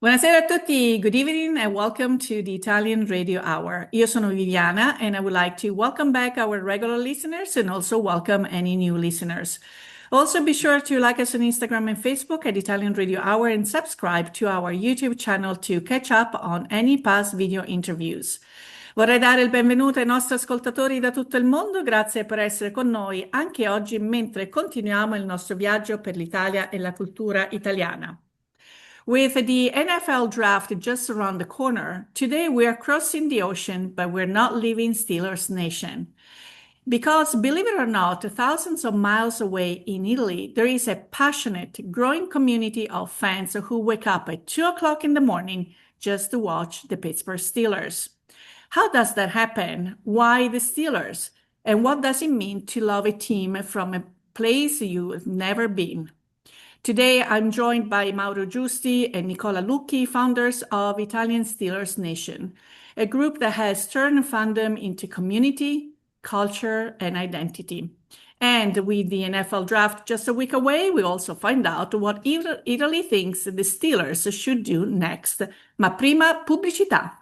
Buonasera a tutti. Good evening and welcome to the Italian Radio Hour. Io sono Viviana and I would like to welcome back our regular listeners and also welcome any new listeners. Also, be sure to like us on Instagram and Facebook at Italian Radio Hour and subscribe to our YouTube channel to catch up on any past video interviews. Vorrei dare il benvenuto ai nostri ascoltatori da tutto il mondo, grazie per essere con noi anche oggi mentre continuiamo il nostro viaggio per l'Italia e la cultura italiana. With the NFL draft just around the corner, today we are crossing the ocean, but we're not leaving Steelers Nation. Because, believe it or not, thousands of miles away in Italy, there is a passionate, growing community of fans who wake up at 2 o'clock in the morning just to watch the Pittsburgh Steelers. How does that happen? Why the Steelers? And what does it mean to love a team from a place you've never been? Today, I'm joined by Mauro Giusti and Nicola Lucchi, founders of Italian Steelers Nation, a group that has turned fandom into community, culture, and identity. And with the NFL draft just a week away, we also find out what Italy thinks the Steelers should do next. Ma prima, pubblicità.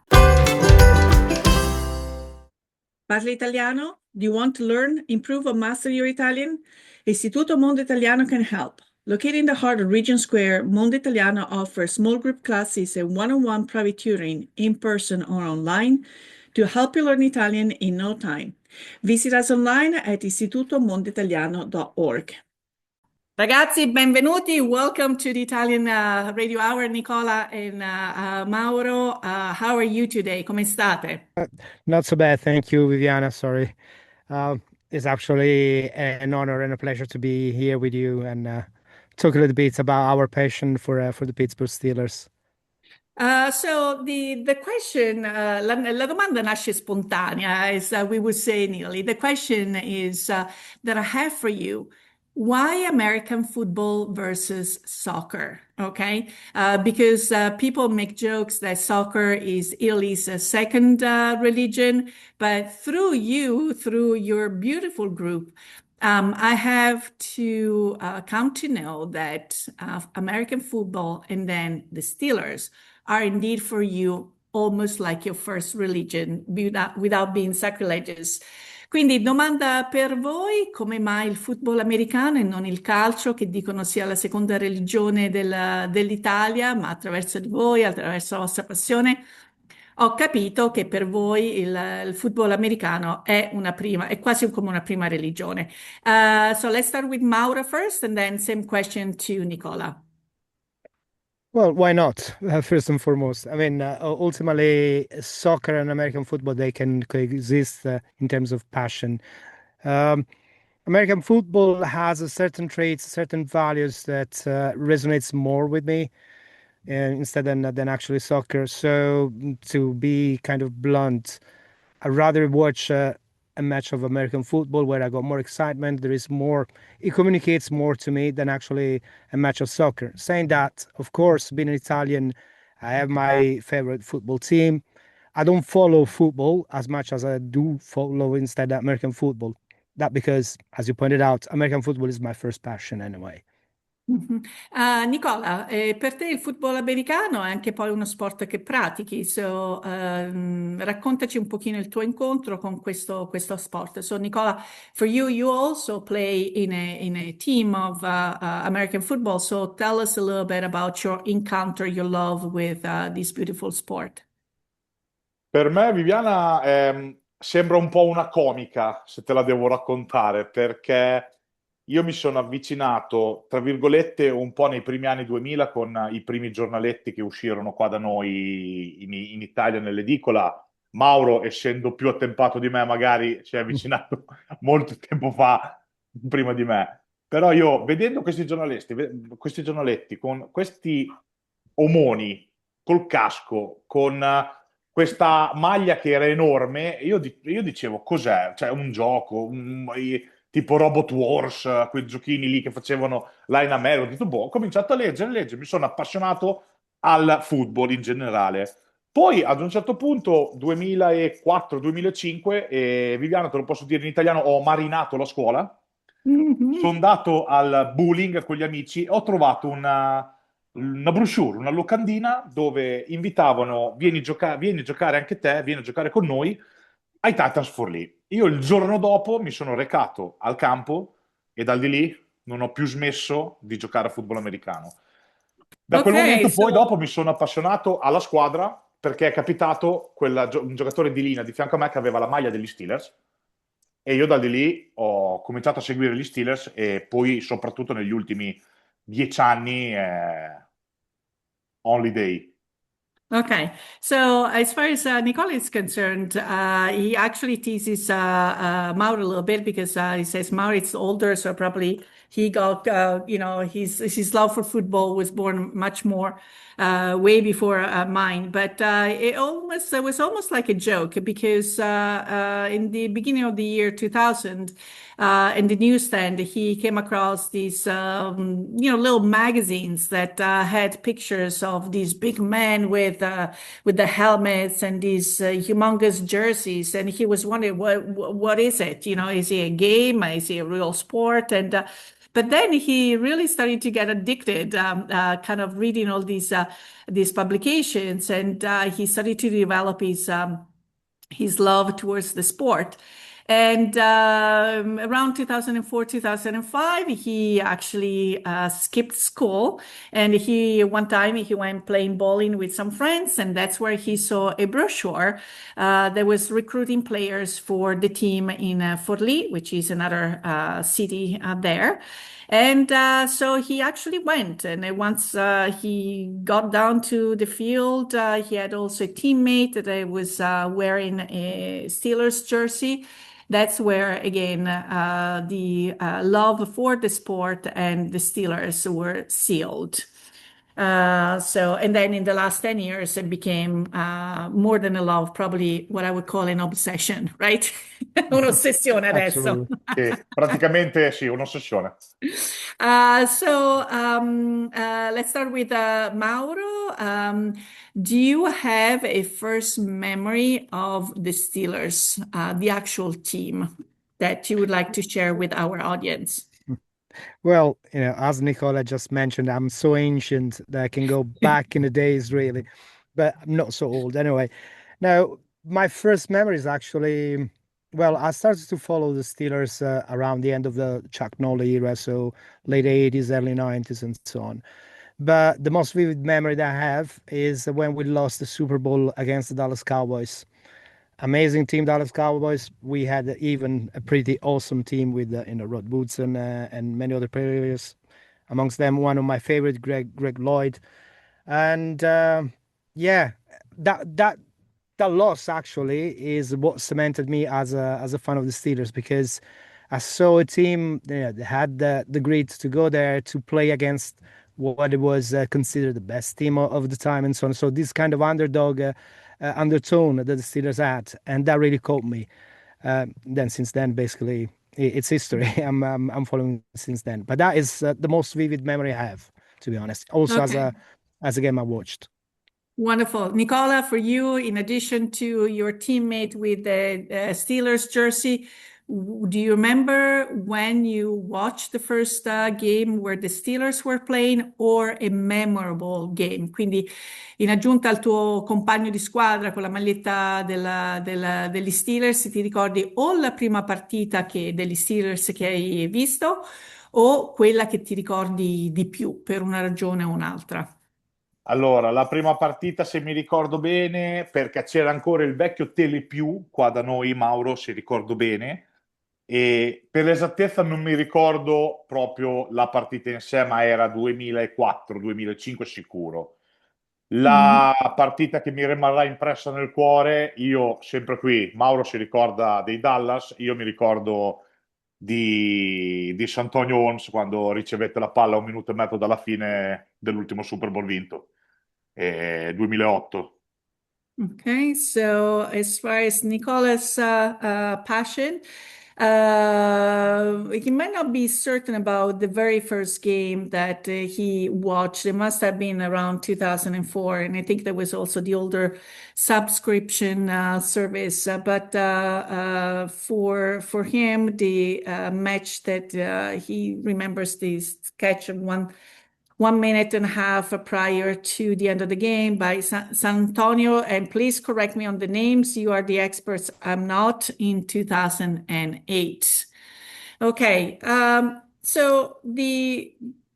Parli italiano? Do you want to learn, improve, or master your Italian? Istituto Mondo Italiano can help. Located in the heart of Regent Square, Mondo Italiano offers small group classes and one-on-one private tutoring in person or online to help you learn Italian in no time. Visit us online at istitutomondoitaliano.org. Ragazzi, benvenuti. Welcome to the Italian Radio Hour, Nicola and Mauro. How are you today? Come state? Not so bad, thank you, Viviana. Sorry. It's actually an honor and a pleasure to be here with you and talk a little bit about our passion for the Pittsburgh Steelers. So the question, la domanda nasce spontanea, as we would say in Italy. The question is that I have for you. Why American football versus soccer? Okay, because people make jokes that soccer is Italy's second religion, but through your beautiful group, I have to come to know that American football and then the Steelers are indeed for you almost like your first religion, without being sacrilegious. Quindi domanda per voi, come mai il football americano e non il calcio, che dicono sia la seconda religione dell'Italia, ma attraverso di voi, attraverso la vostra passione, ho capito che per voi il football americano è è quasi come una prima religione. So let's start with Mauro first and then same question to Nicola. Well, why not? First and foremost, I mean, ultimately, soccer and American football, they can coexist in terms of passion. Um, American football has a certain traits, certain values that resonates more with me instead than actually soccer. So to be kind of blunt, I'd rather watch a match of American football where I got more excitement. There is more, it communicates more to me than actually a match of soccer. Saying that, of course, being an Italian, I have my favorite football team. I don't follow football as much as I do follow instead American football. That because, as you pointed out, American football is my first passion anyway. Mhm. Nicola, per te il football americano è anche poi uno sport che pratichi, so, raccontaci un pochino il tuo incontro con questo sport. So Nicola, for you, you also play in a team of American football, so tell us a little bit about your encounter, your love with this beautiful sport. Per me, Viviana, sembra un po' una comica, se te la devo raccontare, perché io mi sono avvicinato, tra virgolette, un po' nei primi anni 2000 con i primi giornaletti che uscirono qua da noi in Italia nell'edicola. Mauro, essendo più attempato di me, magari si è avvicinato molto tempo fa, prima di me. Però io, vedendo questi giornaletti con questi omoni col casco, con questa maglia che era enorme, io dicevo, cos'è? Cioè, un gioco, tipo Robot Wars, quei giochini lì che facevano là in America. Ho detto, boh, ho cominciato a leggere, mi sono appassionato al football in generale. Poi ad un certo punto, 2004-2005, Viviano, te lo posso dire in italiano, ho marinato la scuola, Mhm. sono andato al bowling con gli amici e ho trovato una brochure, una locandina dove invitavano, vieni a giocare anche te, vieni a giocare con noi ai Titans for Lee. Io il giorno dopo mi sono recato al campo e dal di lì non ho più smesso di giocare a football americano. Da quel Okay, momento poi so dopo mi sono appassionato alla squadra perché è capitato un giocatore di linea di fianco a me che aveva la maglia degli Steelers e io da di lì ho cominciato a seguire gli Steelers e poi soprattutto negli ultimi 10 anni Only Day. Okay, so as far as Nicola is concerned, he actually teases Mauro a little bit because he says Mauro is older, so probably he got, his love for football was born much more way before mine. But it was almost like a joke because in the beginning of the year 2000, in the newsstand, he came across these, little magazines that had pictures of these big men with the helmets and these humongous jerseys, and he was wondering what is it? You know, is it a game? Is it a real sport? And but then he really started to get addicted, kind of reading all these publications, and he started to develop his love towards the sport. And around 2004, 2005, he actually skipped school. And one time, he went playing bowling with some friends, and that's where he saw a brochure that was recruiting players for the team in Fort Lee, which is another city there. And so he actually went. And then once he got down to the field, he had also a teammate that was wearing a Steelers jersey. That's where, again, the love for the sport and the Steelers were sealed. And then in the last 10 years, it became more than a love, probably what I would call an obsession, right? Un'ossessione adesso. Absolutely. Praticamente sì, un'ossessione. Let's start with Mauro. Do you have a first memory of the Steelers, the actual team, that you would like to share with our audience? Well, as Nicola just mentioned, I'm so ancient that I can go back in the days, really, but I'm not so old anyway. Now, my first memory is actually, well, I started to follow the Steelers around the end of the Chuck Noll era, so late 80s, early 90s, and so on. But the most vivid memory that I have is when we lost the Super Bowl against the Dallas Cowboys. Amazing team, Dallas Cowboys. We had even a pretty awesome team with Rod Woodson and many other players. Amongst them, one of my favorite, Greg Lloyd, and yeah, that that loss actually is what cemented me as a fan of the Steelers because I saw a team that had the grit to go there to play against what it was considered the best team of the time and so on. So this kind of underdog undertone that the Steelers had, and that really caught me. Then since then, basically, it's history. I'm following since then. But that is the most vivid memory I have, to be honest. Also Okay. as a game I watched. Wonderful. Nicola, for you, in addition to your teammate with the Steelers jersey, do you remember when you watched the first game where the Steelers were playing or a memorable game? Quindi, in aggiunta al tuo compagno di squadra con la maglietta degli Steelers, ti ricordi o la prima partita degli Steelers che hai visto o quella che ti ricordi di più per una ragione o un'altra? Allora, la prima partita, se mi ricordo bene, perché c'era ancora il vecchio Telepiù qua da noi, Mauro, se ricordo bene, e per l'esattezza non mi ricordo proprio la partita in sé, ma era 2004-2005 sicuro. Mm. La partita che mi rimarrà impressa nel cuore, io sempre qui, Mauro si ricorda dei Dallas, io mi ricordo di Santonio Holmes quando ricevette la palla 1 minuto e mezzo dalla fine dell'ultimo Super Bowl vinto, 2008. Okay, so as far as Nicola's passion, he might not be certain about the very first game that he watched. It must have been around 2004, and I think there was also the older subscription service. But for him, the match that he remembers the sketch of 1 minute and a half prior to the end of the game by San Antonio. And please correct me on the names. You are the experts. I'm not in 2008. Okay. So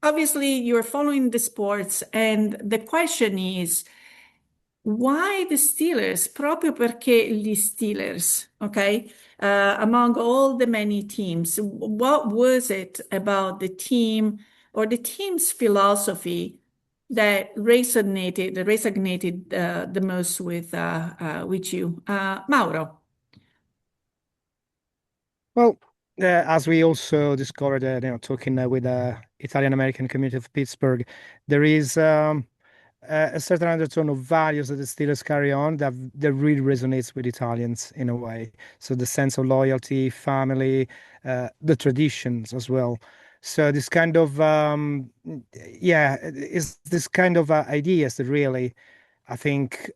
obviously you're following the sports, and the question is, why the Steelers? Proprio perché gli Steelers, okay? Among all the many teams, what was it about the team or the team's philosophy that resonated the most with you, Mauro? Well, as we also discovered, talking with the Italian American community of Pittsburgh, there is a certain undertone of values that the Steelers carry on that really resonates with Italians in a way. So the sense of loyalty, family, the traditions as well. So this kind of is this kind of ideas that really I think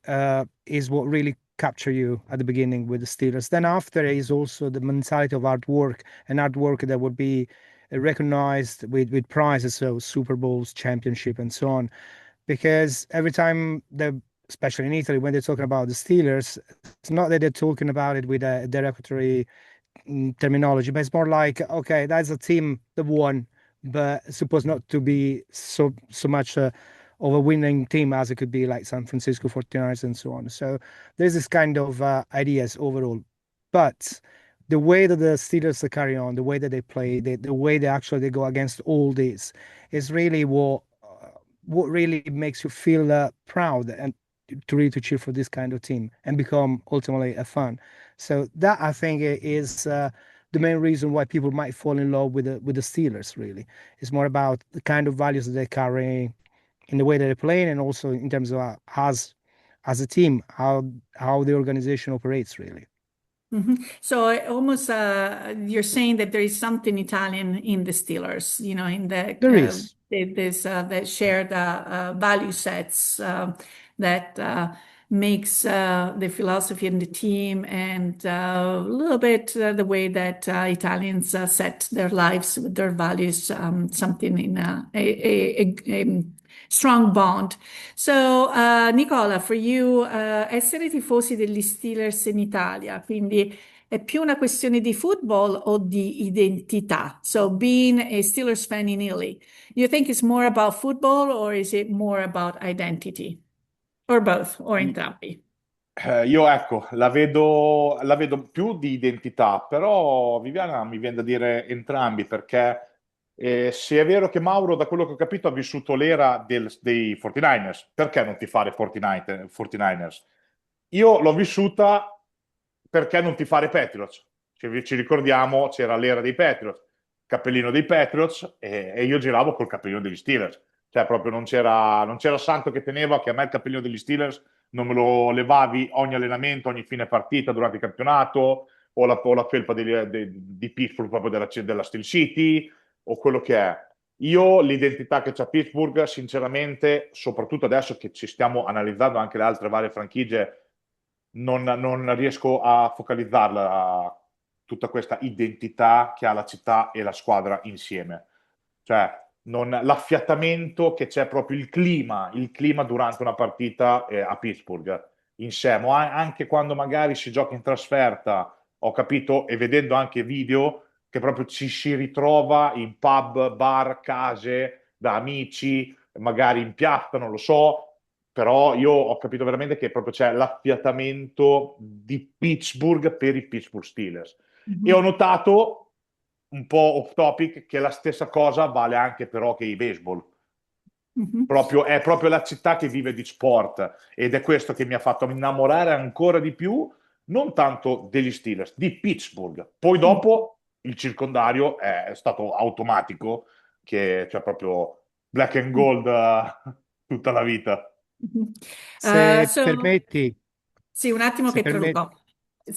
is what really capture you at the beginning with the Steelers. Then after is also the mentality of hard work, and hard work that would be recognized with prizes, so Super Bowls, championship, and so on. Because every time especially in Italy, when they're talking about the Steelers, it's not that they're talking about it with a derogatory terminology, but it's more like, okay, that's a team that won, but supposed not to be so much of a winning team as it could be like San Francisco 49ers and so on. So there's this kind of ideas overall. But the way that the Steelers carry on, the way that they play, the way they go against all this is really what really makes you feel proud and to really to cheer for this kind of team and become ultimately a fan. So that I think is the main reason why people might fall in love with the Steelers. Really, it's more about the kind of values that they carry in the way that they're playing, and also in terms of as a team, how the organization operates. Really, So almost you're saying that there is something Italian in the Steelers, in there is. this that shared value sets that makes the philosophy and the team, and a little bit the way that Italians set their lives with their values, something in a strong bond. So, Nicola, for you, essere tifosi degli Steelers in Italia, quindi è più una questione di football o di identità? So, being a Steelers fan in Italy, you think it's more about football or is it more about identity? Or both, or entrambi? Io ecco, la vedo più di identità, però Viviana mi viene da dire entrambi, perché se è vero che Mauro, da quello che ho capito, ha vissuto l'era dei 49ers, perché non ti fare 49ers? Io l'ho vissuta perché non ti fare Patriots. Ci ricordiamo, c'era l'era dei Patriots, cappellino dei Patriots, e io giravo col cappellino degli Steelers. Cioè proprio non c'era santo che teneva che a me il cappellino degli Steelers non me lo levavi ogni allenamento, ogni fine partita durante il campionato, o la felpa di Pittsburgh proprio della Steel City, o quello che è. Io l'identità che c'ha Pittsburgh, sinceramente, soprattutto adesso che ci stiamo analizzando anche le altre varie franchigie, non riesco a focalizzarla, tutta questa identità che ha la città e la squadra insieme. Cioè, l'affiatamento che c'è, proprio il clima durante una partita a Pittsburgh in sé, ma anche quando magari si gioca in trasferta, ho capito, e vedendo anche video, che proprio ci si ritrova in pub, bar, case, da amici, magari in piazza, non lo so, però io ho capito veramente che proprio c'è l'affiatamento di Pittsburgh per i Pittsburgh Steelers. E ho Mhm, notato, un po' off topic, che la stessa cosa vale anche per hockey e baseball. mhm, È proprio la città che vive di sport, ed è questo che mi ha fatto innamorare ancora di più, non tanto degli Steelers, di Pittsburgh. Poi mhm, dopo il circondario è stato automatico, che c'è proprio black and gold tutta la vita. mhm. se So, permetti, sì, un attimo se che permetti. traduco.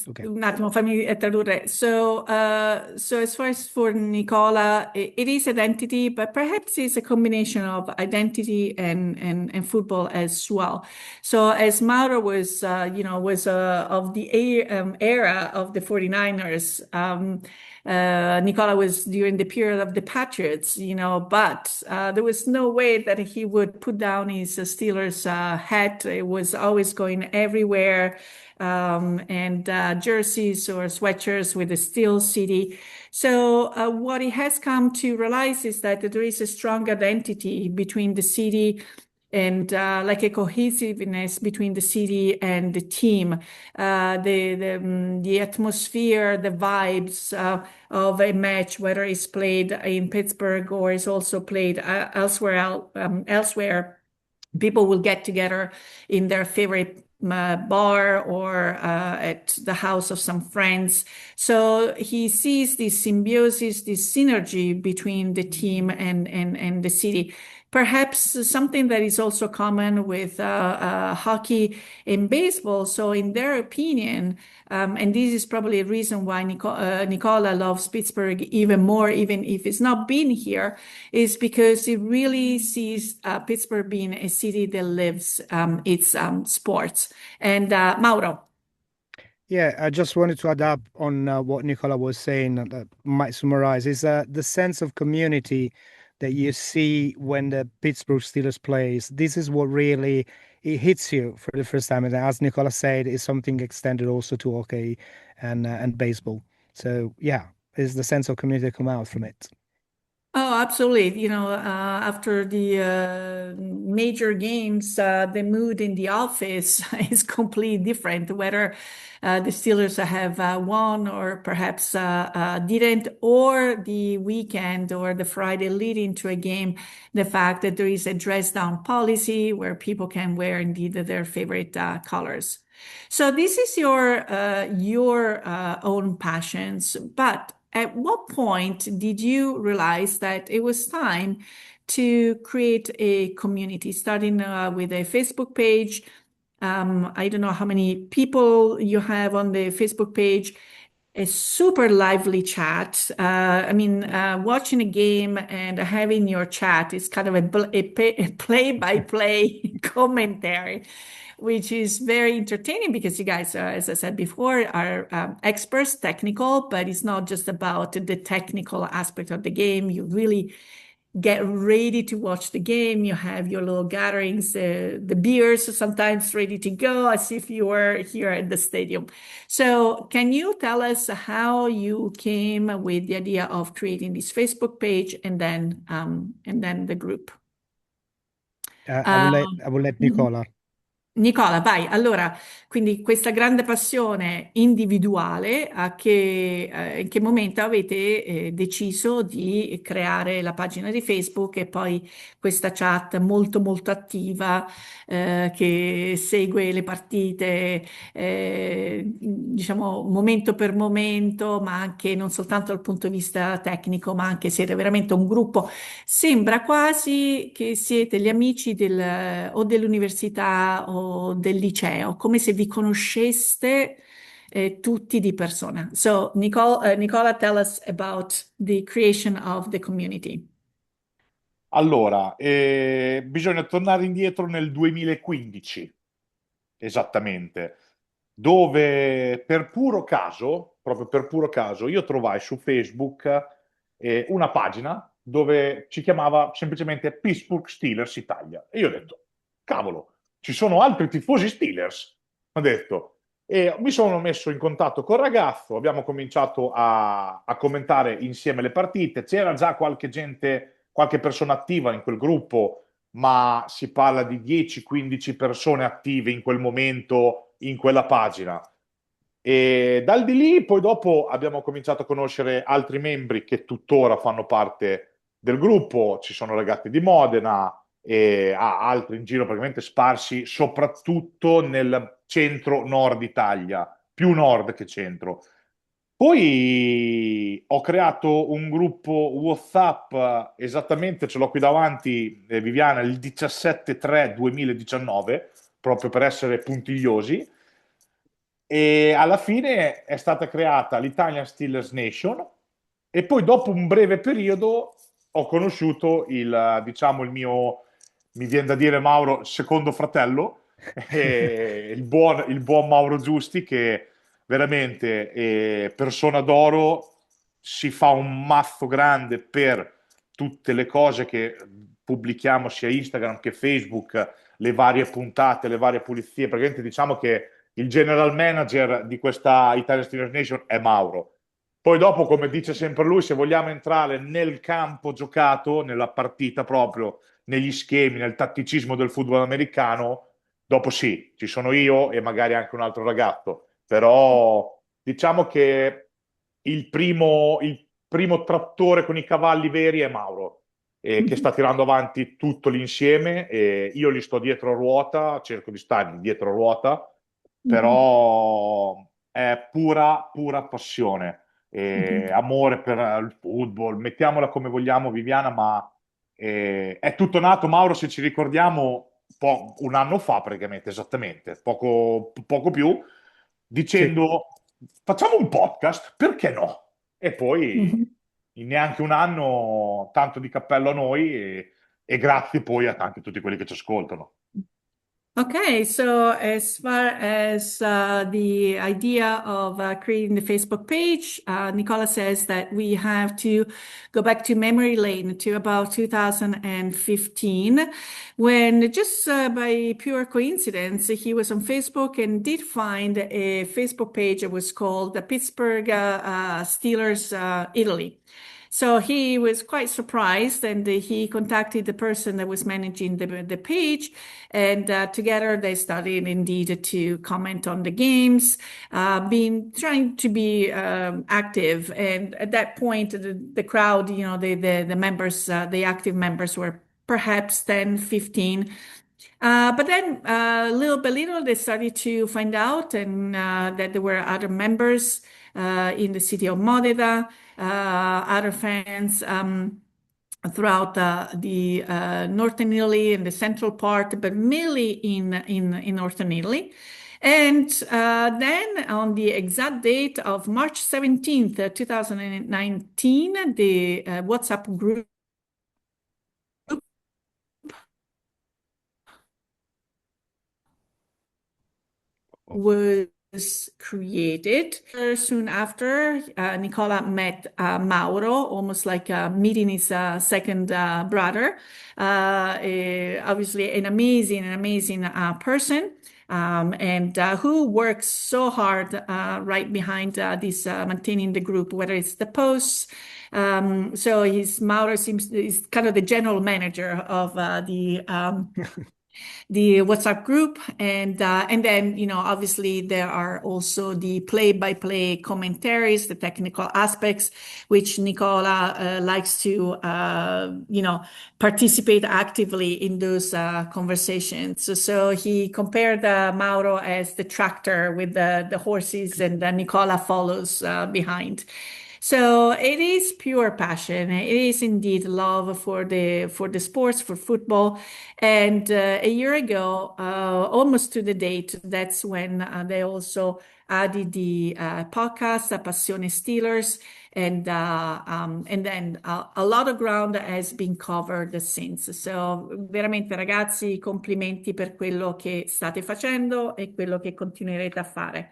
Ok. Un attimo, fammi tradurre. So as far as for Nicola, it is identity, but perhaps it's a combination of identity and football as well. So as Mauro was, of the era of the 49ers, Nicola was during the period of the Patriots, but there was no way that he would put down his Steelers hat. It was always going everywhere, and jerseys or sweatshirts with the Steel City. So what he has come to realize is that there is a strong identity between the city and like a cohesiveness between the city and the team, the atmosphere, the vibes of a match, whether it's played in Pittsburgh or is also played elsewhere. People will get together in their favorite bar or at the house of some friends. So he sees this symbiosis, this synergy between the team and the city. Perhaps something that is also common with hockey and baseball. So, in their opinion, and this is probably a reason why Nicola loves Pittsburgh even more, even if it's not been here, is because he really sees Pittsburgh being a city that lives its sports. And Mauro. Yeah, I just wanted to add up on what Nicola was saying that might summarize is the sense of community that you see when the Pittsburgh Steelers plays. This is what really it hits you for the first time. And as Nicola said, is something extended also to hockey and baseball. So yeah, it's the sense of community that come out from it. Oh, absolutely. After the major games, the mood in the office is completely different, whether the Steelers have won or perhaps didn't, or the weekend or the Friday leading to a game, the fact that there is a dress down policy where people can wear indeed their favorite colors. So this is your own passions, but at what point did you realize that it was time to create a community, starting with a Facebook page? I don't know how many people you have on the Facebook page. A super lively chat. Watching a game and having your chat is kind of a play-by-play commentary, which is very entertaining because you guys, as I said before, are experts, technical, but it's not just about the technical aspect of the game. You really get ready to watch the game. You have your little gatherings, the beers sometimes ready to go, as if you were here at the stadium. So, can you tell us how you came with the idea of creating this Facebook page and then the group? I will Uh, let Nicola. Nicola, vai. Allora, quindi questa grande passione individuale, in che momento avete deciso di creare la pagina di Facebook e poi questa chat molto molto attiva che segue le partite, diciamo momento per momento, ma anche non soltanto dal punto di vista tecnico, ma anche siete veramente un gruppo. Sembra quasi che siete gli amici o dell'università o del liceo, come se vi conosceste tutti di persona. So, Nicola, tell us about the creation of the community. Allora, bisogna tornare indietro nel 2015, esattamente, dove per puro caso, proprio per puro caso, io trovai su Facebook una pagina dove ci chiamava semplicemente Pittsburgh Steelers Italia. E io ho detto, cavolo, ci sono altri tifosi Steelers? Ho detto, e mi sono messo in contatto col ragazzo, abbiamo cominciato a commentare insieme le partite, c'era già qualche gente, qualche persona attiva in quel gruppo, ma si parla di 10-15 persone attive in quel momento in quella pagina. E dal di lì poi dopo abbiamo cominciato a conoscere altri membri che tuttora fanno parte del gruppo, ci sono ragazzi di Modena e altri in giro praticamente sparsi soprattutto nel centro-nord Italia, più nord che centro. Poi ho creato un gruppo WhatsApp, esattamente ce l'ho qui davanti, Viviana, il 17-3-2019, proprio per essere puntigliosi. E alla fine è stata creata l'Italian Steelers Nation e poi dopo un breve periodo ho conosciuto diciamo, mi viene da dire Mauro, secondo fratello, il buon Mauro Giusti, che veramente persona d'oro, si fa un mazzo grande per tutte le cose che pubblichiamo sia Instagram che Facebook, le varie puntate, le varie pulizie. Praticamente diciamo che il general manager di questa Italian Steelers Nation è Mauro. Poi dopo, come dice sempre lui, se vogliamo entrare nel campo giocato, nella partita proprio, negli schemi, nel tatticismo del football americano, dopo sì, ci sono io e magari anche un altro ragazzo, però diciamo che il primo trattore con i cavalli veri è Mauro, che sta tirando avanti tutto l'insieme e io gli sto dietro a ruota, cerco di stargli dietro a ruota, Mhm. però è pura, pura passione, Mhm. amore per il football, mettiamola come vogliamo, Viviana, ma è tutto nato, Mauro, se ci ricordiamo, un anno fa praticamente, esattamente, poco più, Sì. dicendo facciamo un podcast, perché no? E poi Mhm. in neanche un anno, tanto di cappello a noi e grazie poi a tanti tutti quelli che ci ascoltano. Okay, so as far as the idea of creating the Facebook page, Nicola says that we have to go back to memory lane to about 2015, when just by pure coincidence, he was on Facebook and did find a Facebook page that was called the Pittsburgh Steelers Italy. So he was quite surprised and he contacted the person that was managing the page. And together they started indeed to comment on the games, being trying to be active. And at that point, the crowd, the members, the active members were perhaps 10, 15. But then little by little, they started to find out and that there were other members in the city of Modena, other fans throughout the northern Italy and the central part, but mainly in northern Italy. And then on the exact date of March 17th, 2019, the WhatsApp group was created. Soon after, Nicola met Mauro, almost like meeting his second brother. Obviously, an amazing person. And who works so hard right behind this maintaining the group, whether it's the posts. So his Mauro seems is kind of the general manager of the WhatsApp group, and then obviously there are also the play-by-play commentaries, the technical aspects, which Nicola likes to participate actively in those conversations. So he compared Mauro as the tractor with the horses, and Nicola follows behind. So it is pure passion. It is indeed love for the sports, for football. And a year ago, almost to the date, that's when they also added the podcast, Passione Steelers, and then a lot of ground has been covered since. So veramente ragazzi, complimenti per quello che state facendo e quello che continuerete a fare.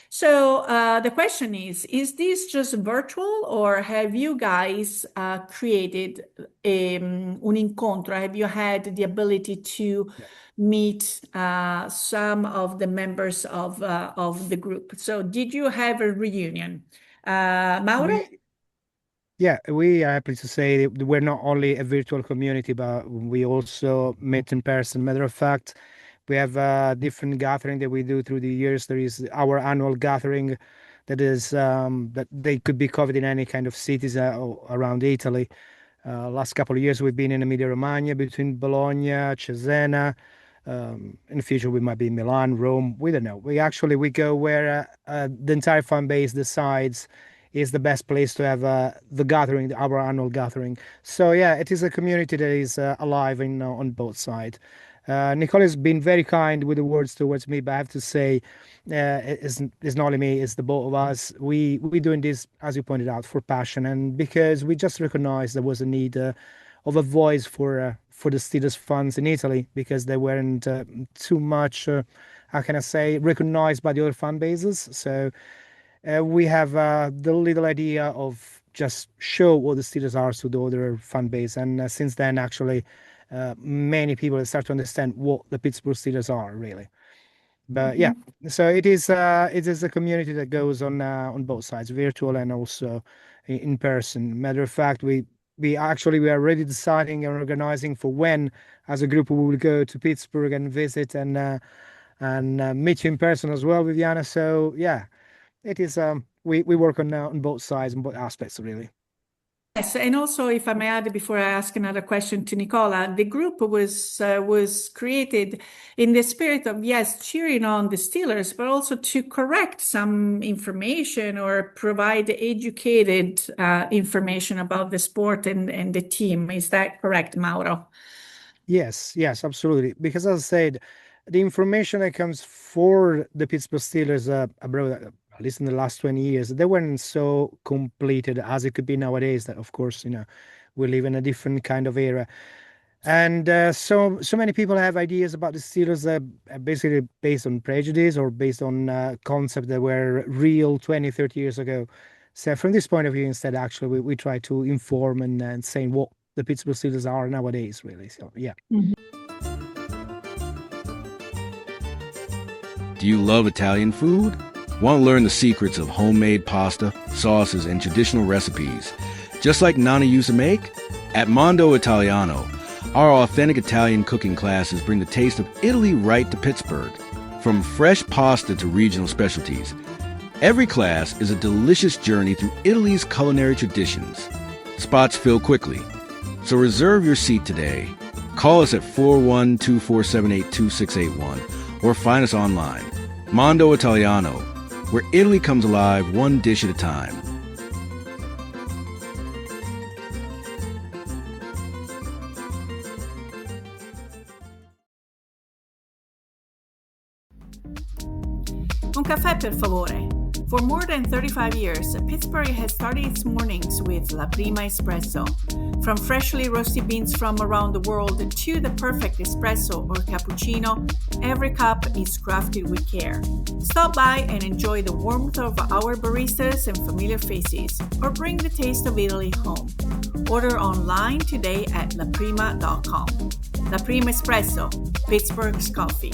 So the question is this just virtual or have you guys created un incontro? Have you had the ability to Yeah. meet some of the members of the group? So did you have a reunion? Mauro? We are happy to say that we're not only a virtual community, but we also meet in person. Matter of fact, we have a different gathering that we do through the years. There is our annual gathering that they could be covered in any kind of cities around Italy. Last couple of years, we've been in Emilia-Romagna between Bologna, Cesena. In the future, we might be in Milan, Rome. We don't know. We go where the entire fan base decides is the best place to have the gathering, our annual gathering. So yeah, it is a community that is alive on both sides. Nicola has been very kind with the words towards me, but I have to say, it's not only me, it's the both of us. We doing this, as you pointed out, for passion, and because we just recognized there was a need of a voice for the Steelers fans in Italy, because they weren't too much, how can I say, recognized by the other fan bases. So we have the little idea of just show what the Steelers are to the other fan base, and since then, actually, many people start to understand what the Pittsburgh Steelers are really. But yeah, so it is a community that goes on both sides, virtual and also in person. Matter of fact, we actually we are already deciding and organizing for when, as a group, we will go to Pittsburgh and visit and meet you in person as well, Viviana. So yeah, it is. We work on both sides and both aspects really. Yes, and also, if I may add, before I ask another question to Nicola, the group was created in the spirit of, yes, cheering on the Steelers, but also to correct some information or provide educated information about the sport and the team. Is that correct, Mauro? Yes, absolutely. Because as I said, the information that comes for the Pittsburgh Steelers abroad, at least in the last 20 years, they weren't so completed as it could be nowadays. That, of course, we live in a different kind of era. And so many people have ideas about the Steelers that are basically based on prejudice or based on concepts that were real 20, 30 years ago. So from this point of view, instead, actually, we try to inform and saying what the Pittsburgh Steelers are nowadays, really. So, yeah. Do you love Italian food? Want to learn the secrets of homemade pasta, sauces, and traditional recipes, just like Nana used to make? At Mondo Italiano, our authentic Italian cooking classes bring the taste of Italy right to Pittsburgh. From fresh pasta to regional specialties, every class is a delicious journey through Italy's culinary traditions. Spots fill quickly, so reserve your seat today. Call us at 412-478-2681 or find us online. Mondo Italiano, where Italy comes alive one dish at a time. Un caffè, per favore. For more than 35 years, Pittsburgh has started its mornings with La Prima Espresso. From freshly roasted beans from around the world to the perfect espresso or cappuccino, every cup is crafted with care. Stop by and enjoy the warmth of our baristas and familiar faces, or bring the taste of Italy home. Order online today at laprima.com. La Prima Espresso, Pittsburgh's coffee.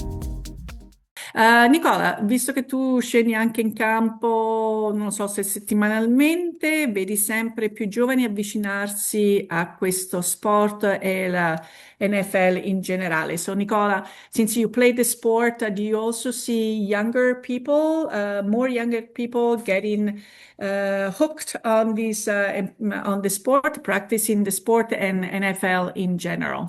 Nicola, visto che tu scendi anche in campo, non so se settimanalmente, vedi sempre più giovani avvicinarsi a questo sport e la NFL in generale. So, Nicola, since you play the sport, do you also see younger people, more younger people getting hooked on this on the sport, practicing the sport and NFL in general?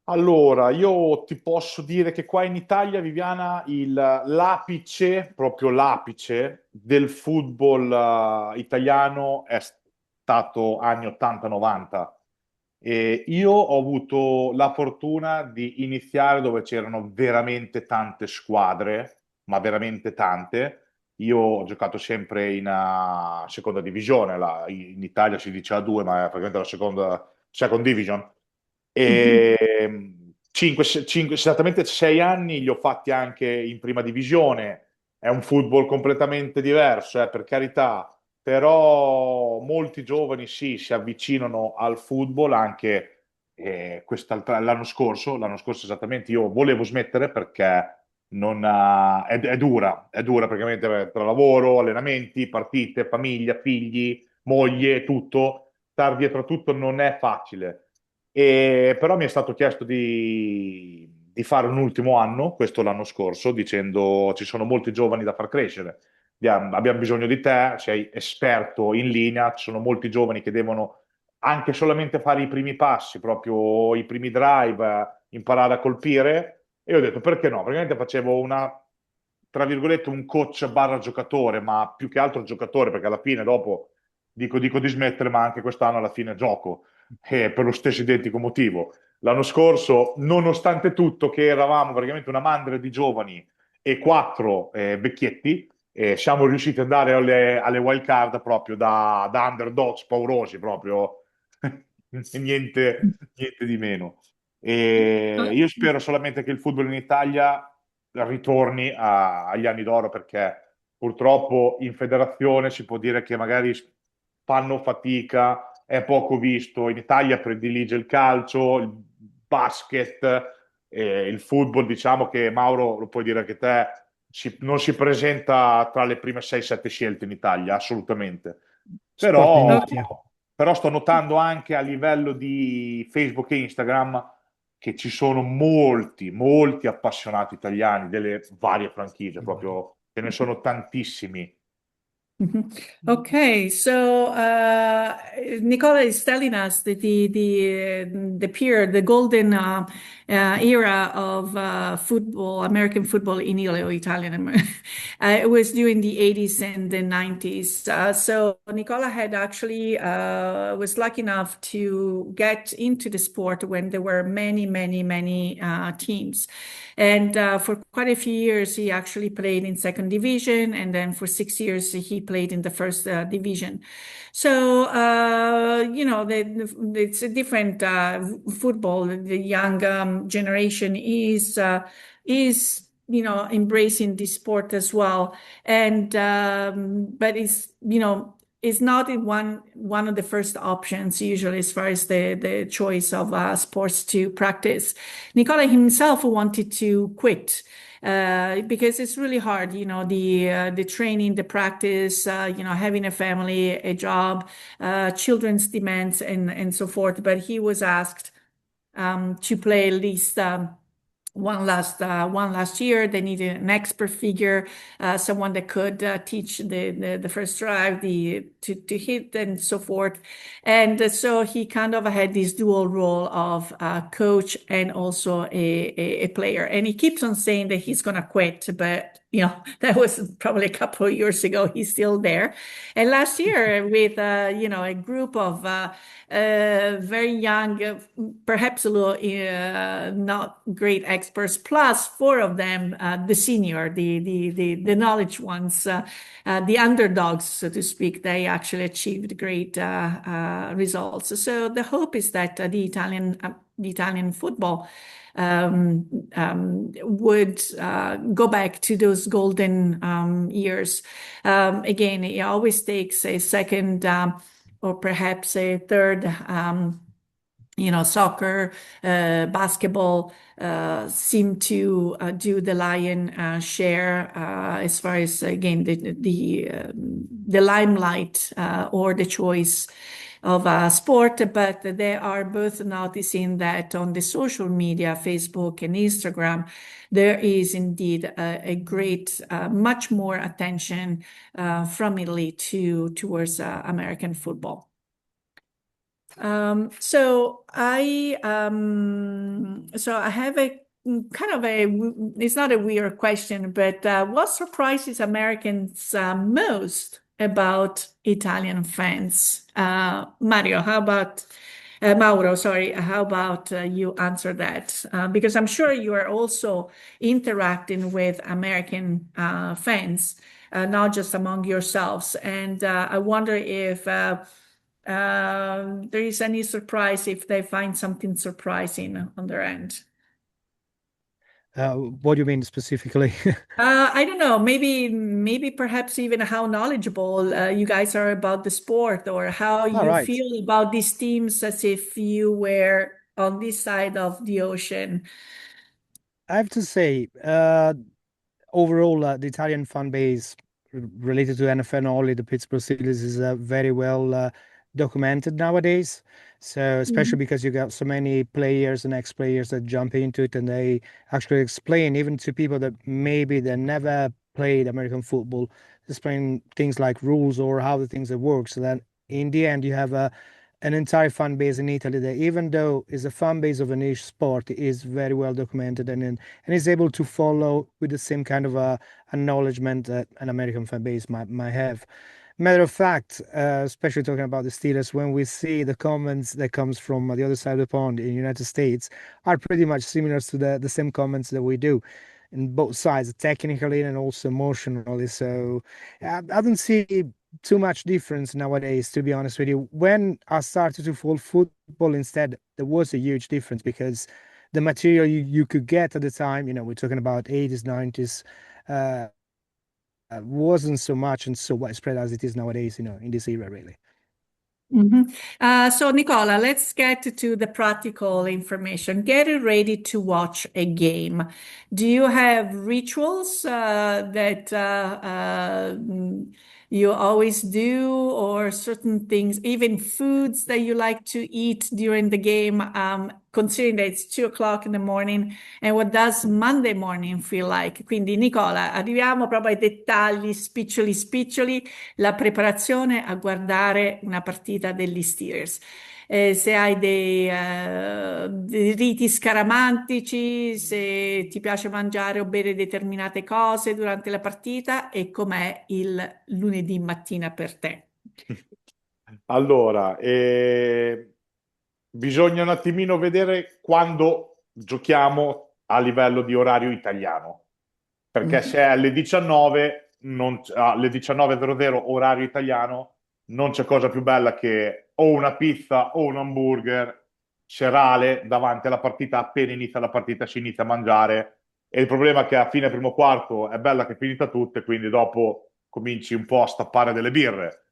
Allora, io ti posso dire che qua in Italia, Viviana, l'apice, proprio l'apice del football italiano è stato anni 80-90. E io ho avuto la fortuna di iniziare dove c'erano veramente tante squadre, ma veramente tante. Io ho giocato sempre in seconda divisione, in Italia si dice A2, ma è praticamente la second division. E esattamente 6 anni li ho fatti anche in prima divisione. È un football completamente diverso, per carità, però molti giovani sì, si avvicinano al football anche l'anno scorso esattamente io volevo smettere perché non, è dura praticamente tra lavoro, allenamenti, partite, famiglia, figli, moglie, tutto, star dietro a tutto non è facile. Però mi è stato chiesto di fare un ultimo anno, questo l'anno scorso, dicendo ci sono molti giovani da far crescere, abbiamo bisogno di te, sei esperto in linea, ci sono molti giovani che devono anche solamente fare i primi passi, proprio i primi drive, imparare a colpire. E ho detto perché no? Praticamente facevo tra virgolette, un coach barra giocatore, ma più che altro giocatore, perché alla fine dopo dico di smettere, ma anche quest'anno alla fine gioco per lo stesso identico motivo. L'anno scorso, nonostante tutto, che eravamo praticamente una mandria di giovani e quattro vecchietti, siamo riusciti ad andare alle wild card proprio da underdogs paurosi, proprio niente di meno. E io spero solamente che il football in Italia ritorni agli anni d'oro, perché purtroppo in federazione si può dire che magari fanno fatica, è poco visto. In Italia predilige il calcio, il basket, il football, diciamo che Mauro, lo puoi dire anche te, non si presenta tra le prime 6-7 scelte in Italia, assolutamente. Sport di Però, nicchia. però sto notando anche a livello di Facebook e Instagram che ci sono molti appassionati italiani delle varie franchigie, proprio ce ne sono tantissimi. Mhm. Okay, so Nicola is telling us that the golden era of football, American football in Italy, Italian, it was during the 80s and the 90s. So Nicola had actually was lucky enough to get into the sport when there were many teams. And for quite a few years, he actually played in second division. And then for 6 years, he played in the first division. So, it's a different football. The young generation is embracing this sport as well. And, but it's not in one of the first options usually as far as the choice of sports to practice. Nicola himself wanted to quit because it's really hard, the training, the practice, having a family, a job, children's demands, and so forth. But he was asked to play at least one last year. They needed an expert figure, someone that could teach the first drive, to hit and so forth. And so he kind of had this dual role of coach and also a player. And he keeps on saying that he's going to quit, but that was probably a couple of years ago. He's still there. And last year, with a group of very young, perhaps a little not great experts, plus four of them, the senior, the knowledge ones, the underdogs, so to speak, they actually achieved great results. So the hope is that the Italian football would go back to those golden years. Again, it always takes a second or perhaps a third, soccer, basketball seem to do the lion share as far as again the limelight or the choice of sport, but they are both noticing that on the social media, Facebook and Instagram, there is indeed a great, much more attention from Italy towards American football. So I have a kind of it's not a weird question, but what surprises Americans most about Italian fans? Mario, how about Mauro, sorry, how about you answer that? Because I'm sure you are also interacting with American fans, not just among yourselves. And I wonder if there is any surprise, if they find something surprising on their end. What do you mean specifically? I don't know, maybe perhaps even how knowledgeable you guys are about the sport, or how you right. feel about these teams as if you were on this side of the ocean. I have to say, overall, the Italian fan base related to NFL and only the Pittsburgh Steelers is very well documented nowadays. So especially because you got so many players and ex-players that jump into it, and they actually explain even to people that maybe they never played American football, explain things like rules or how the things that work. So then in the end, you have an entire fan base in Italy that, even though is a fan base of a niche sport, is very well documented and is able to follow with the same kind of acknowledgement that an American fan base might have. Matter of fact, especially talking about the Steelers, when we see the comments that comes from the other side of the pond in the United States are pretty much similar to the same comments that we do in both sides, technically and also emotionally. So I don't see too much difference nowadays, to be honest with you. When I started to follow football instead, there was a huge difference because the material you could get at the time, we're talking about 80s, 90s, wasn't so much and so widespread as it is nowadays, in this era, really. So, Nicola, let's get to the practical information. Getting ready to watch a game. Do you have rituals that you always do, or certain things, even foods that you like to eat during the game, considering that it's 2 o'clock in the morning? And what does Monday morning feel like? Quindi, Nicola, arriviamo proprio ai dettagli spiccioli spiccioli, la preparazione a guardare una partita degli Steelers. Se hai dei riti scaramantici, se ti piace mangiare o bere determinate cose durante la partita e com'è il lunedì mattina per te. Allora, bisogna un attimino vedere quando giochiamo a livello di orario italiano, perché se è alle 19, alle 19:00 orario italiano, non c'è cosa più bella che o una pizza o un hamburger serale davanti alla partita. Appena inizia la partita si inizia a mangiare, e il problema è che a fine primo quarto è bella che è finita tutto, e quindi dopo cominci un po' a stappare delle birre.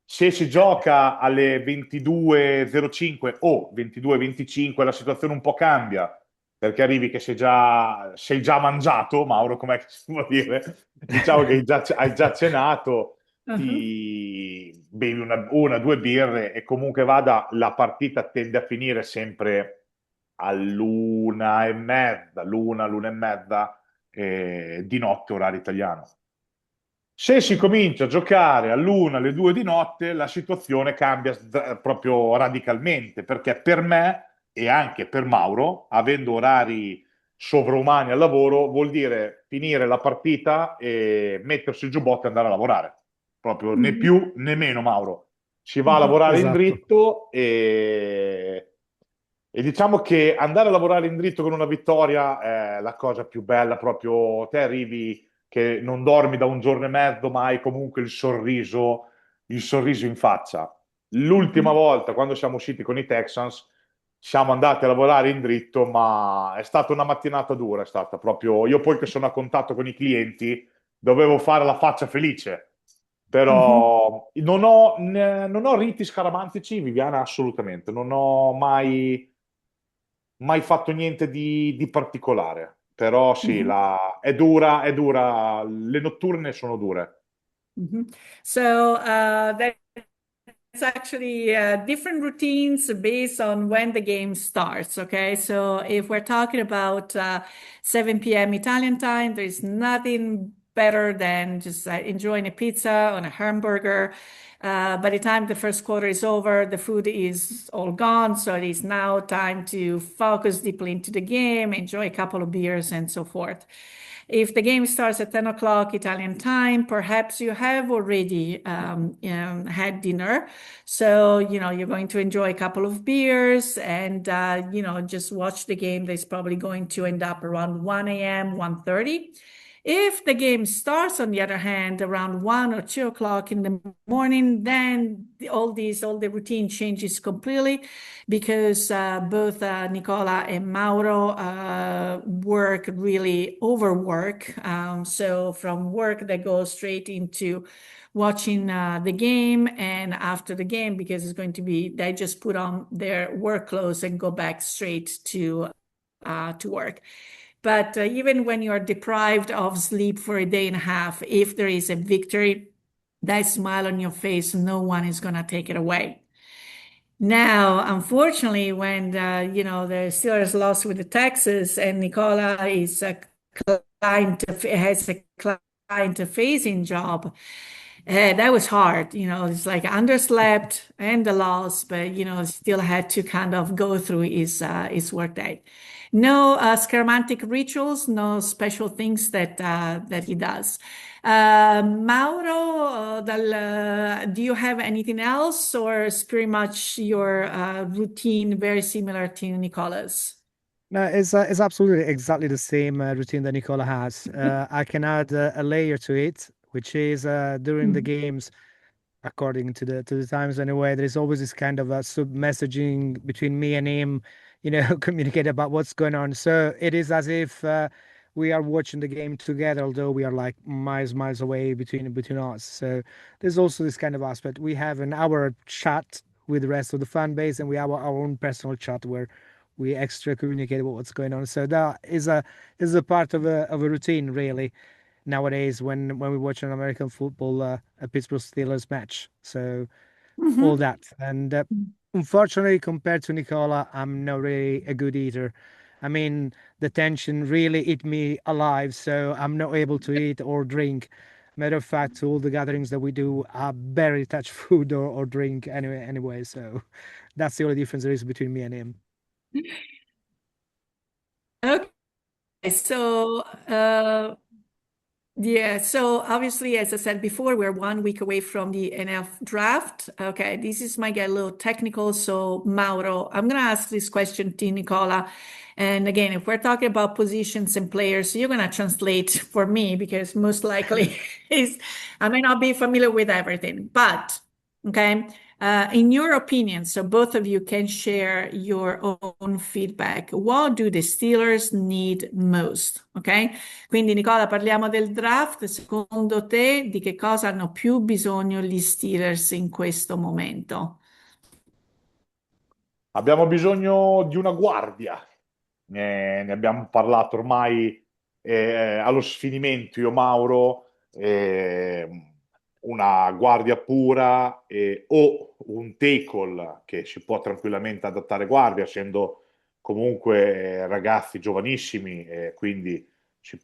Se si gioca alle 22:05 o 22:25, la situazione un po' cambia, perché arrivi che sei già mangiato, Mauro, com'è che si può dire? Diciamo che hai già cenato, ti bevi una, due birre, e comunque vada, la partita tende a finire sempre all'1:30, l'una e mezza, di notte, orario italiano. Se si comincia a giocare all'1, alle 2 di notte, la situazione cambia proprio radicalmente, perché per me e anche per Mauro, avendo orari sovraumani al lavoro, vuol dire finire la partita e mettersi il giubbotto e andare a lavorare. Proprio né più né meno, Mauro. Si va a lavorare in Esatto. dritto, e diciamo che andare a lavorare in dritto con una vittoria è la cosa più bella. Proprio te arrivi che non dormi da un giorno e mezzo, ma hai comunque il sorriso in faccia. L'ultima volta, quando siamo usciti con i Texans, siamo andati a lavorare in dritto, ma è stata una mattinata dura, è stata proprio. Io poi che sono a contatto con i clienti, dovevo fare la faccia felice, però non ho riti scaramantici, Viviana, assolutamente. Non ho mai fatto niente di particolare, però sì, è dura, è dura, le notturne sono dure. So that's actually different routines based on when the game starts. Okay, so if we're talking about 7 p.m. Italian time, there's nothing better than just enjoying a pizza or a hamburger. By the time the first quarter is over, the food is all gone. So it is now time to focus deeply into the game, enjoy a couple of beers, and so forth. If the game starts at 10 o'clock Italian time, perhaps you have already had dinner. So, you're going to enjoy a couple of beers and, just watch the game. That's probably going to end up around 1 a.m., 1:30. If the game starts, on the other hand, around 1 or 2 o'clock in the morning, then all the routine changes completely, because both Nicola and Mauro work really overwork. So from work, they go straight into watching the game, and after the game, because it's going to be, they just put on their work clothes and go back straight to work. But even when you are deprived of sleep for a day and a half, if there is a victory, that smile on your face, no one is going to take it away. Now, unfortunately, when the Steelers lost with the Texans, and Nicola is has a client-facing job, that was hard. It's like underslept and the loss, but still had to kind of go through his work day. No scaramantic rituals, no special things that he does. Mauro, do you have anything else, or is pretty much your routine very similar to Nicola's? No, it's absolutely exactly the same routine that Nicola has. I can add a layer to it, which is during the games, according to the times anyway, there is always this kind of sub messaging between me and him, communicate about what's going on. So it is as if we are watching the game together, although we are like miles away between us. So there's also this kind of aspect. We have an hour chat with the rest of the fan base, and we have our own personal chat where we extra communicate about what's going on. So that is a part of a routine, really, nowadays when we watch an American football, a Pittsburgh Steelers match. So all Mhm. that. And unfortunately, compared to Nicola, I'm not really a good eater. I mean, the tension really eat me alive, so I'm not able to eat or drink. Matter of fact, all the gatherings that we do, I barely touch food or drink anyway. So that's the only difference there is between me and him. Okay, so yeah, so obviously, as I said before, we're 1 week away from the NF draft. Okay, this is might get a little technical. So, Mauro, I'm going to ask this question to Nicola. And again, if we're talking about positions and players, you're going to translate for me because most likely is I may not be familiar with everything. But okay, in your opinion, so both of you can share your own feedback. What do the Steelers need most? Ok? Quindi Nicola, parliamo del draft. Secondo te, di che cosa hanno più bisogno gli Steelers in questo momento? Abbiamo bisogno di una guardia, ne abbiamo parlato ormai allo sfinimento io, Mauro, una guardia pura o un tackle che si può tranquillamente adattare guardia, essendo comunque ragazzi giovanissimi, quindi ci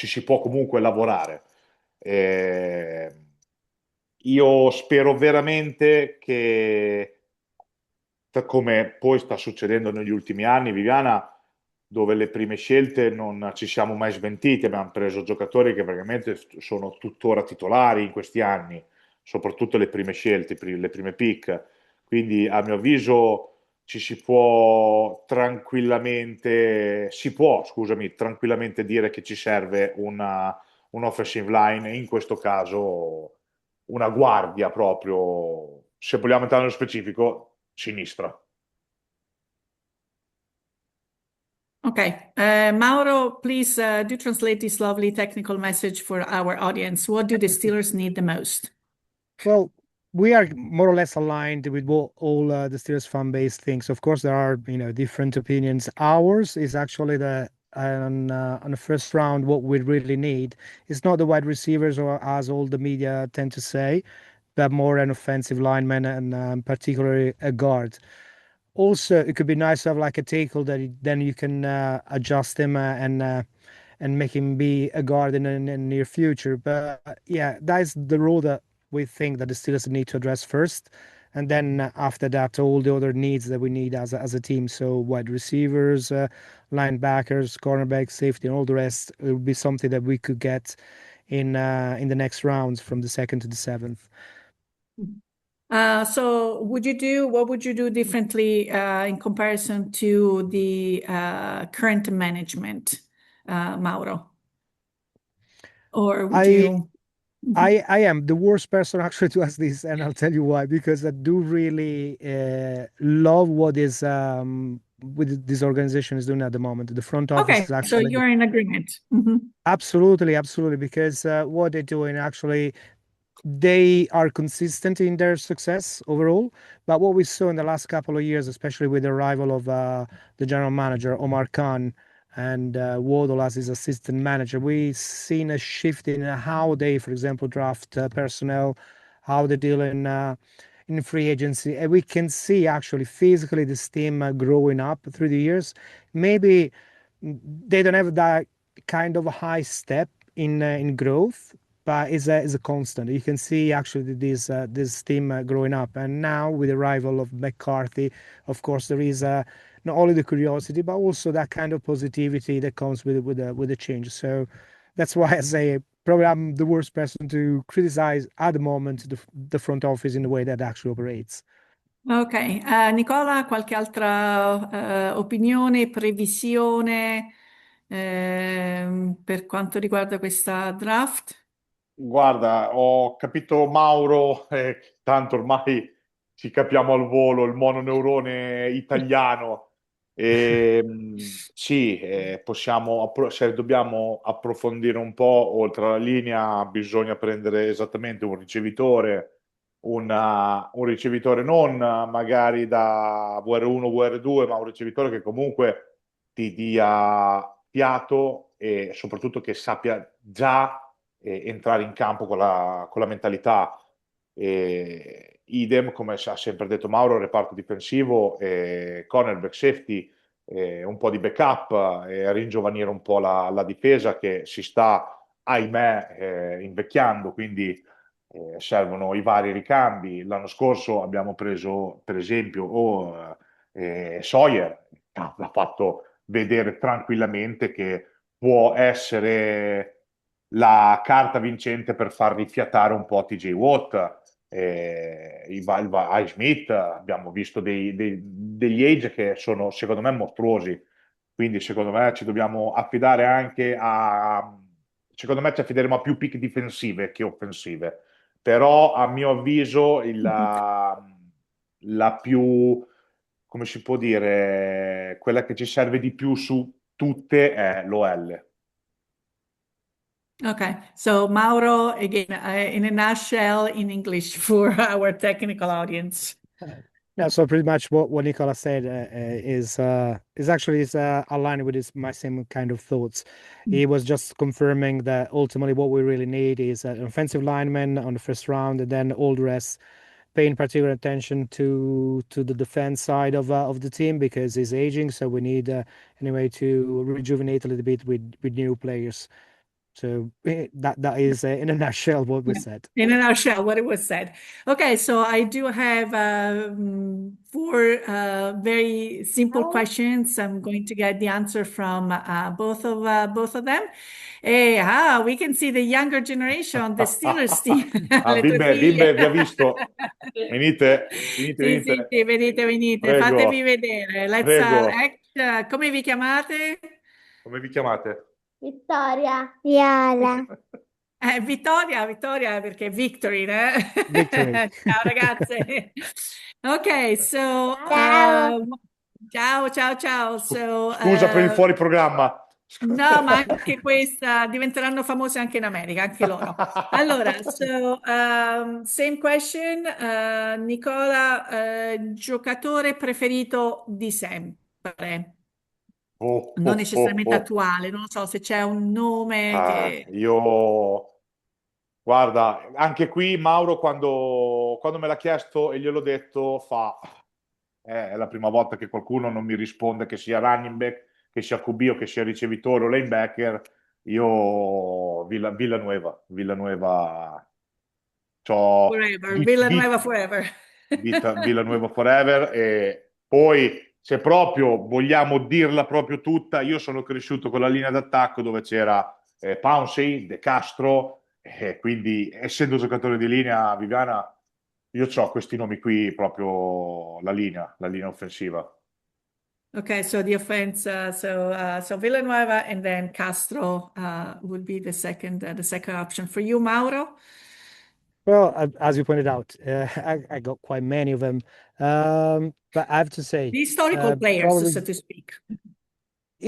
si può comunque lavorare. Eh, io spero veramente che come poi sta succedendo negli ultimi anni, Viviana, dove le prime scelte non ci siamo mai smentiti, abbiamo preso giocatori che praticamente sono tuttora titolari in questi anni, soprattutto le prime scelte, le prime pick. Quindi a mio avviso ci si può, scusami, tranquillamente dire che ci serve un offensive line, in questo caso una guardia proprio, se vogliamo entrare nello specifico, sinistra. Okay, Mauro, please do translate this lovely technical message for our audience. What do the Steelers need the most? Well, we are more or less aligned with what all the Steelers fan base thinks. Of course, there are different opinions. Ours is actually the on the first round. What we really need is not the wide receivers, or as all the media tend to say, but more an offensive lineman and particularly a guard. Also, it could be nice to have like a tackle that then you can adjust him and make him be a guard in the near future. But yeah, that is the role that we think that the Steelers need to address first, and then after that, all the other needs that we need as a team. So wide receivers, linebackers, cornerbacks, safety, and all the rest. It would be something that we could get in the next rounds from the second to the seventh. So what would you do differently in comparison to the current management, Mauro? Or would I you? I am the worst person actually to ask this, and I'll tell you why. Because I do really love what is with this organization is doing at the moment. The front office Okay, is so actually you're in agreement. Mhm. absolutely, because what they're doing actually they are consistent in their success overall. But what we saw in the last couple of years, especially with the arrival of the general manager Omar Khan and Waddle as his assistant manager, we've seen a shift in how they, for example, draft personnel, how they deal in free agency, and we can see actually physically this team growing up through the years. Maybe they don't have that kind of high step in growth, but is a constant. You can see actually this team growing up, and now with the arrival of McCarthy, of course, there is not only the curiosity, but also that kind of positivity that comes with the change. So that's why I say probably I'm the worst person to criticize at the moment the front office in the way that actually operates. Ok, Nicola, qualche altra opinione, previsione per quanto riguarda questa draft? Guarda, ho capito Mauro, tanto ormai ci capiamo al volo, il mononeurone italiano. Sì, se dobbiamo approfondire un po' oltre la linea, bisogna prendere esattamente un ricevitore, un ricevitore non magari da VR1, VR2, ma un ricevitore che comunque ti dia fiato e soprattutto che sappia già entrare in campo con la mentalità. Idem, come ha sempre detto Mauro, reparto difensivo, cornerback safety, un po' di backup, ringiovanire un po' la difesa che si sta, ahimè, invecchiando, quindi servono i vari ricambi. L'anno scorso abbiamo preso, per esempio, Sawyer, l'ha fatto vedere tranquillamente che può essere la carta vincente per far rifiatare un po' TJ Watt, I. Smith. Abbiamo visto degli age che sono secondo me mostruosi, quindi secondo me ci dobbiamo affidare anche a... Secondo me ci affideremo a più pick difensive che offensive, però a mio avviso la più, come si può dire, quella che ci serve di più su tutte è l'OL. Okay, so Mauro, again, in a nutshell in English for our technical audience. Yeah, so pretty much what Nicola said is actually aligned with my same kind of thoughts. He was just confirming that ultimately what we really need is an offensive lineman on the first round, and then all the rest paying particular attention to the defense side of the team because he's aging. So we need anyway to rejuvenate a little bit with new players. So that is in a nutshell what we said. In a nutshell, what it was said. Okay, so I do have four very simple questions. I'm going to get the answer from both of them. We can see the younger generation, the Steelers team. Le tue Bimbe, figlie. vi ha visto? Venite, Sì, sì, sì, venite, fatevi Prego, vedere. prego. Come vi chiamate? Come vi chiamate? Vittoria. Viola. Vittoria perché Victory, eh? Victory. Ciao ragazze. Ok, so Ciao. ciao. So, Scusa per il fuori programma. no, ma anche questa diventeranno famose anche in America, anche loro. Allora, so same question, Nicola, giocatore preferito di sempre, Oh, non oh, oh, necessariamente oh. attuale, non lo so se c'è un nome che... Io, guarda, anche qui Mauro quando me l'ha chiesto e gliel'ho detto, è la prima volta che qualcuno non mi risponde, che sia running back, che sia QB o che sia ricevitore o linebacker. Io Villanueva, c'ho Forever, Villanueva forever. Villanueva forever. E poi, se proprio vogliamo dirla proprio tutta, io sono cresciuto con la linea d'attacco dove c'era Pouncey, De Castro, e quindi essendo giocatore di linea, Viviana, io ho questi nomi qui proprio la linea offensiva. Okay, so the offense, so Villanueva and then Castro would be the second option for you, Mauro. Well, as you pointed out, I got quite many of them. But I have to say, The historical players, probably, so to speak.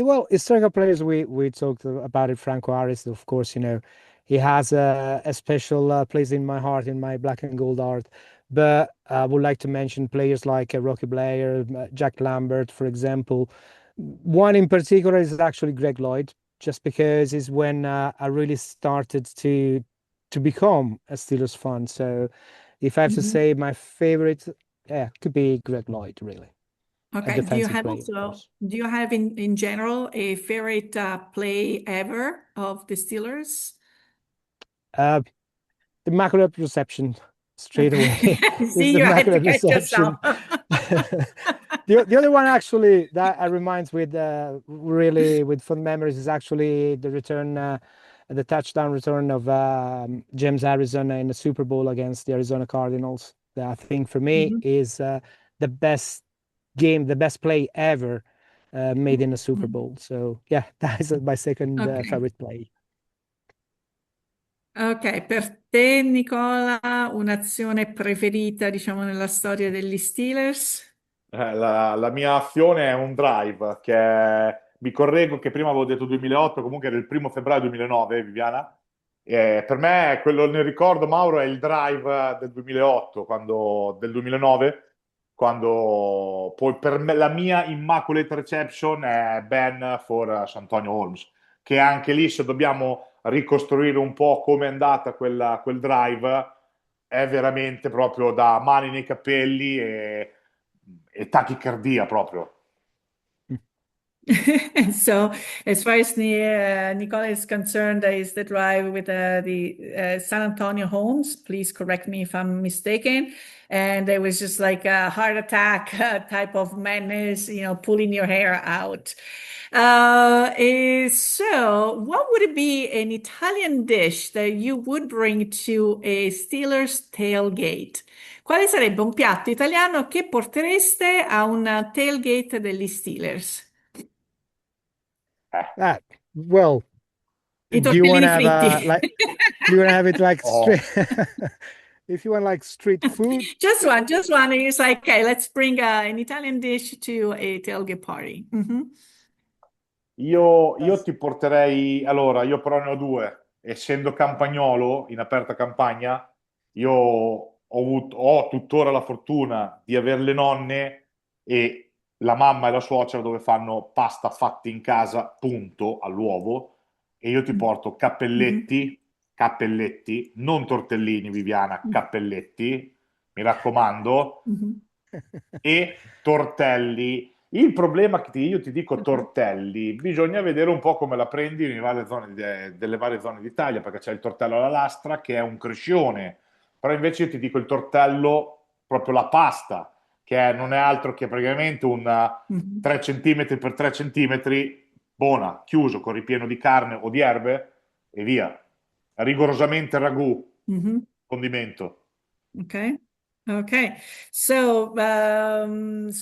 well, historical players, we talked about it. Franco Harris, of course, he has a special place in my heart, in my black and gold heart. But I would like to mention players like Rocky Blair, Jack Lambert, for example. One in particular is actually Greg Lloyd, just because is when I really started to become a Steelers fan. So if I have to Mhm. say my favorite, yeah, could be Greg Lloyd, really. A Okay, do you defensive have player, of also, course. do you have in general a favorite play ever of the Steelers? The Immaculate Reception straight away. It's See, the you had to Immaculate catch Reception. yourself. The other one actually that reminds with really with fond memories is actually the touchdown return of James Harrison in the Super Bowl against the Arizona Cardinals. That I think for me is the best game, the best play ever made in a Super Bowl. So yeah, that is my second Ok. favorite play. Ok, per te, Nicola, un'azione preferita, diciamo, nella storia degli Steelers? La mia azione è un drive mi correggo che prima avevo detto 2008, comunque era il 1° febbraio 2009, Viviana. Per me quello nel ricordo, Mauro, è il drive del 2008, del 2009, quando poi per me la mia Immaculate Reception è Ben for Santonio Holmes, che anche lì se dobbiamo ricostruire un po' come è andata quel drive, è veramente proprio da mani nei capelli e tachicardia proprio. So, as far as Nicola is concerned, there is the drive with the San Antonio Holmes. Please correct me if I'm mistaken. And it was just like a heart attack type of madness, pulling your hair out. So, what would it be an Italian dish that you would bring to a Steelers tailgate? Quale sarebbe un piatto italiano che portereste a un tailgate degli Steelers? Ah, well, I do you want to tortellini have fritti. do you want to have it like Oh. straight? If you want like street food, Just one, just one. And it's like, okay, let's bring an Italian dish to a tailgate party. Mhm. Io ti porterei, allora, io però ne ho due. Essendo campagnolo in aperta campagna, io ho tuttora la fortuna di avere le nonne e la mamma e la suocera dove fanno pasta fatta in casa, punto, all'uovo. E io ti porto Mhm. cappelletti, non tortellini, Viviana, cappelletti, mi raccomando, Mhm. e tortelli. Il problema è che io ti dico Ok. tortelli, bisogna vedere un po' come la prendi nelle varie zone, delle varie zone d'Italia, perché c'è il tortello alla lastra che è un crescione, però invece io ti dico il tortello, proprio la pasta, non è altro che praticamente un Mhm. 3 cm per 3 centimetri, buona, chiuso, con ripieno di carne o di erbe e via. Rigorosamente ragù, Mhm. condimento. Okay. Okay. So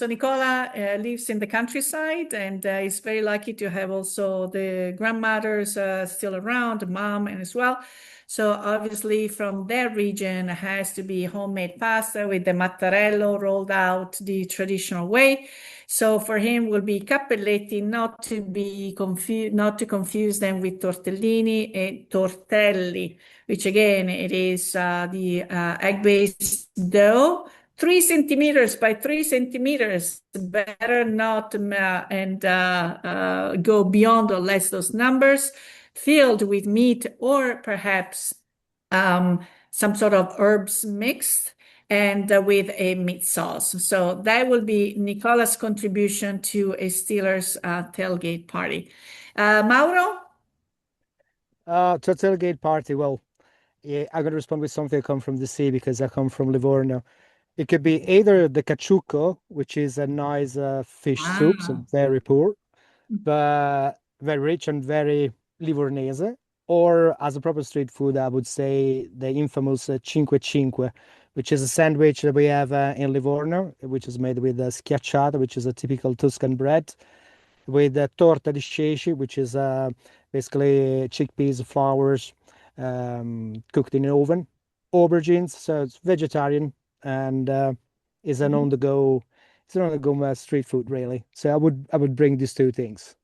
Nicola lives in the countryside and is very lucky to have also the grandmothers still around, mom and as well. So obviously from their region has to be homemade pasta with the mattarello rolled out the traditional way. So for him will be cappelletti, not to confuse them with tortellini and tortelli, which again, it is the egg-based dough, 3 centimeters by 3 centimeters. Better not go beyond or less those numbers, filled with meat or perhaps some sort of herbs mixed and with a meat sauce. So that will be Nicola's contribution to a Steelers tailgate party. Mauro? to a tailgate party. Well, yeah, I'm gonna respond with something that come from the sea because I come from Livorno. It could be either the caciucco, which is a nice fish soup, so Ah. very poor, but very rich and very Livornese. Or as a proper street food, I would say the infamous cinque cinque, which is a sandwich that we have in Livorno, which is made with schiacciata, which is a typical Tuscan bread, with torta di ceci, which is basically chickpeas, flowers, cooked in an oven, aubergines, so it's vegetarian and is an Mhm. on the go, it's an on the go street food really. So I would bring these two things.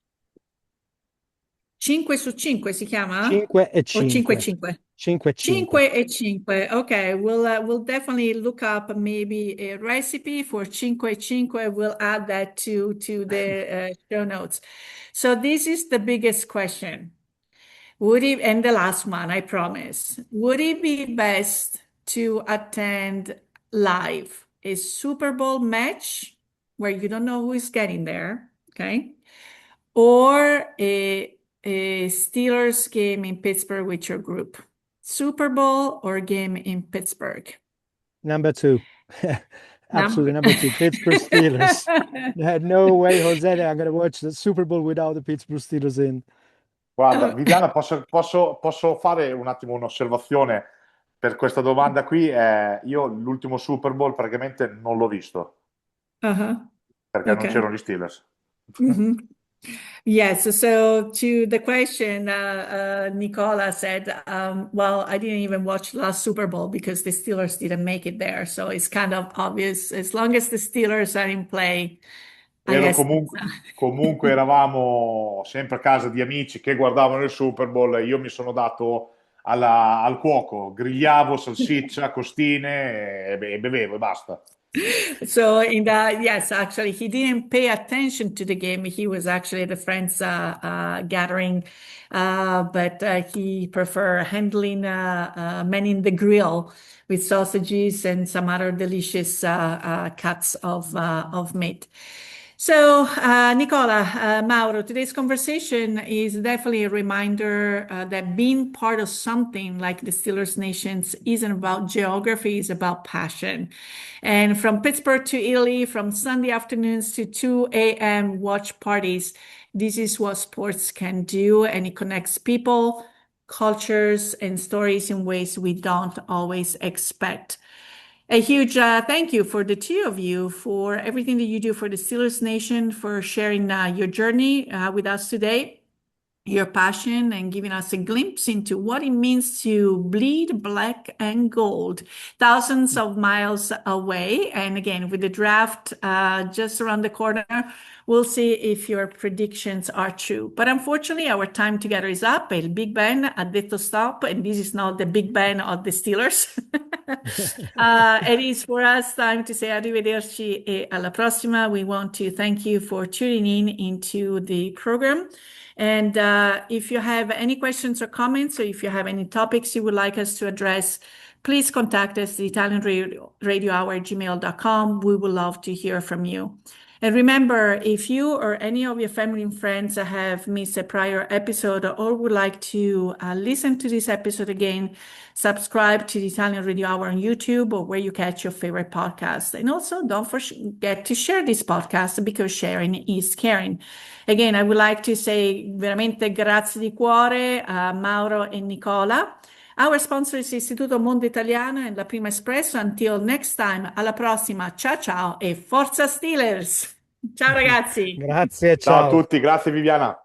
5 su 5 si chiama? 5 e O 5 e 5. 5? 5 e 5. 5 e 5. Okay, we'll definitely look up maybe a recipe for 5 e 5. We'll add that to the show notes. So this is the biggest question. And the last one, I promise. Would it be best to attend live a Super Bowl match where you don't know who is getting there, okay? Or a Steelers game in Pittsburgh with your group? Super Bowl or game in Pittsburgh? Number two. Absolutely, number two. Pittsburgh Steelers. No way, Jose, I'm going to watch the Super Bowl without the Pittsburgh Steelers in. Guarda, Viviana, posso fare un attimo un'osservazione per questa domanda qui? Io l'ultimo Super Bowl praticamente non l'ho visto Uh-huh. perché non Okay. c'erano gli Steelers. Mhm. Yes. So to the question, Nicola said, well, I didn't even watch the last Super Bowl because the Steelers didn't make it there. So it's kind of obvious. As long as the Steelers are in play, I Ero guess. comunque eravamo sempre a casa di amici che guardavano il Super Bowl e io mi sono dato al cuoco, grigliavo salsiccia, costine e bevevo e basta. So yes, actually, he didn't pay attention to the game. He was actually at a friend's gathering, but he preferred handling manning the grill with sausages and some other delicious cuts of meat. So, Nicola, Mauro, today's conversation is definitely a reminder that being part of something like the Steelers Nations isn't about geography, it's about passion. And from Pittsburgh to Italy, from Sunday afternoons to 2 a.m. watch parties, this is what sports can do, and it connects people, cultures, and stories in ways we don't always expect. A huge thank you for the two of you for everything that you do for the Steelers Nation, for sharing your journey with us today, your passion, and giving us a glimpse into what it means to bleed black and gold, thousands of miles away. And again, with the draft just around the corner, we'll see if your predictions are true. But unfortunately, our time together is up. El Big Ben ha detto stop, and this is not the Big Ben of the Steelers. It is for us time to say arrivederci e alla prossima. We want to thank you for tuning in into the program. And if you have any questions or comments, or if you have any topics you would like us to address, please contact us at italianradiohour@gmail.com. We would love to hear from you. And remember, if you or any of your family and friends have missed a prior episode or would like to listen to this episode again, subscribe to the Italian Radio Hour on YouTube or where you catch your favorite podcast. And also don't forget to share this podcast because sharing is caring. Again, I would like to say veramente grazie di cuore a Mauro e Nicola. Our sponsor is Istituto Mondo Italiano and La Prima Espresso. Until next time, alla prossima. Ciao ciao e Forza Steelers! Ciao ragazzi! Grazie, Ciao a ciao. tutti, grazie Viviana.